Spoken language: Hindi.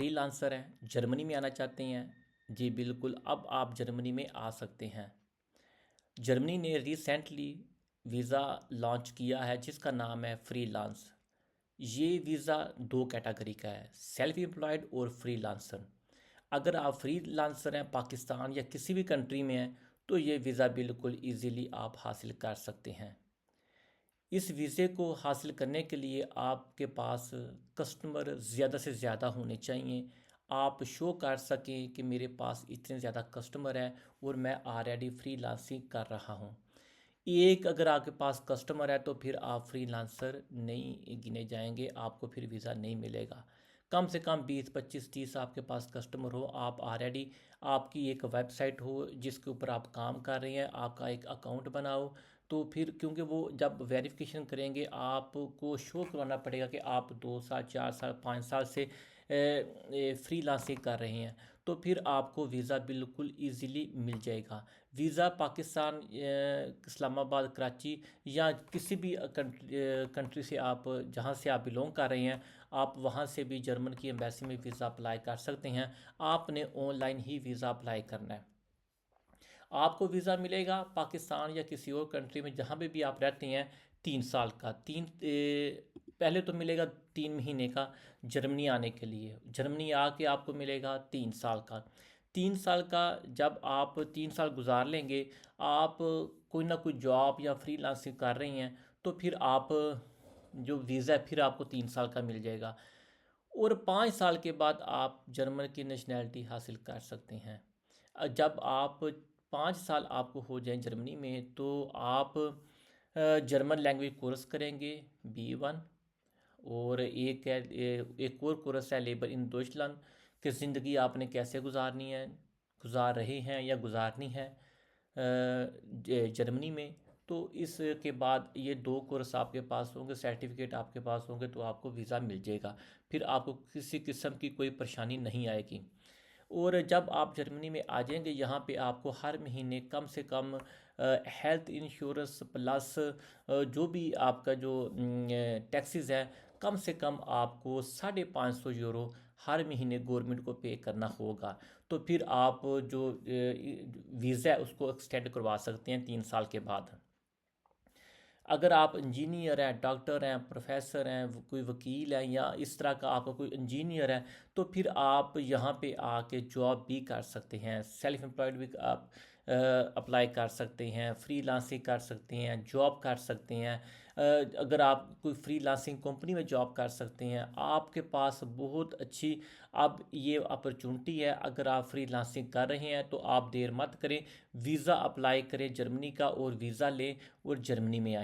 फ्रीलांसर हैं, जर्मनी में आना चाहते हैं? जी बिल्कुल, अब आप जर्मनी में आ सकते हैं। जर्मनी ने रिसेंटली वीज़ा लॉन्च किया है जिसका नाम है फ्रीलांस। ये वीज़ा दो कैटेगरी का है, सेल्फ एम्प्लॉयड और फ्रीलांसर। अगर आप फ्रीलांसर हैं, पाकिस्तान या किसी भी कंट्री में हैं, तो ये वीज़ा बिल्कुल इजीली आप हासिल कर सकते हैं। इस वीज़े को हासिल करने के लिए आपके पास कस्टमर ज़्यादा से ज़्यादा होने चाहिए। आप शो कर सकें कि मेरे पास इतने ज़्यादा कस्टमर हैं और मैं ऑलरेडी फ्रीलांसिंग कर रहा हूँ। एक अगर आपके पास कस्टमर है तो फिर आप फ्रीलांसर नहीं गिने जाएंगे, आपको फिर वीज़ा नहीं मिलेगा। कम से कम 20 25 30 आपके पास कस्टमर हो, आप ऑलरेडी आपकी एक वेबसाइट हो जिसके ऊपर आप काम कर रहे हैं, आपका एक अकाउंट बनाओ। तो फिर क्योंकि वो जब वेरिफिकेशन करेंगे आपको शो करवाना पड़ेगा कि आप 2 साल 4 साल 5 साल से फ्रीलांसिंग कर रहे हैं, तो फिर आपको वीज़ा बिल्कुल इजीली मिल जाएगा। वीज़ा पाकिस्तान, इस्लामाबाद, कराची या किसी भी कंट्री से आप जहाँ से आप बिलोंग कर रहे हैं, आप वहाँ से भी जर्मन की एम्बेसी में वीज़ा अप्लाई कर सकते हैं। आपने ऑनलाइन ही वीज़ा अप्लाई करना है। आपको वीज़ा मिलेगा पाकिस्तान या किसी और कंट्री में जहाँ पे भी आप रहते हैं 3 साल का। पहले तो मिलेगा 3 महीने का जर्मनी आने के लिए, जर्मनी आके आपको मिलेगा 3 साल का। 3 साल का जब आप 3 साल गुजार लेंगे, आप कोई ना कोई जॉब या फ्रीलांसिंग कर रही हैं, तो फिर आप जो वीज़ा है फिर आपको 3 साल का मिल जाएगा। और 5 साल के बाद आप जर्मन की नेशनैलिटी हासिल कर सकते हैं। जब आप 5 साल आपको हो जाएं जर्मनी में, तो आप जर्मन लैंग्वेज कोर्स करेंगे B1। और एक और कोर्स है लेबर इन डॉइचलैंड, कि ज़िंदगी आपने कैसे गुजारनी है, गुजार रहे हैं या गुजारनी है जर्मनी में। तो इसके बाद ये दो कोर्स आपके पास होंगे, सर्टिफिकेट आपके पास होंगे, तो आपको वीज़ा मिल जाएगा। फिर आपको किसी किस्म की कोई परेशानी नहीं आएगी। और जब आप जर्मनी में आ जाएंगे, यहाँ पे आपको हर महीने कम से कम हेल्थ इंश्योरेंस प्लस जो भी आपका जो टैक्सेस है, कम से कम आपको 550 यूरो हर महीने गवर्नमेंट को पे करना होगा। तो फिर आप जो वीज़ा है उसको एक्सटेंड करवा सकते हैं 3 साल के बाद। अगर आप इंजीनियर हैं, डॉक्टर हैं, प्रोफेसर हैं, कोई वकील हैं, या इस तरह का आपका कोई इंजीनियर है, तो फिर आप यहाँ पे आके जॉब भी कर सकते हैं। सेल्फ एम्प्लॉयड भी आप अप्लाई कर सकते हैं, फ्रीलांसिंग कर सकते हैं, जॉब कर सकते हैं। अगर आप कोई फ्रीलांसिंग कंपनी में जॉब कर सकते हैं। आपके पास बहुत अच्छी अब ये अपॉर्चुनिटी है। अगर आप फ्रीलांसिंग कर रहे हैं तो आप देर मत करें, वीज़ा अप्लाई करें जर्मनी का और वीज़ा लें और जर्मनी में आएँ।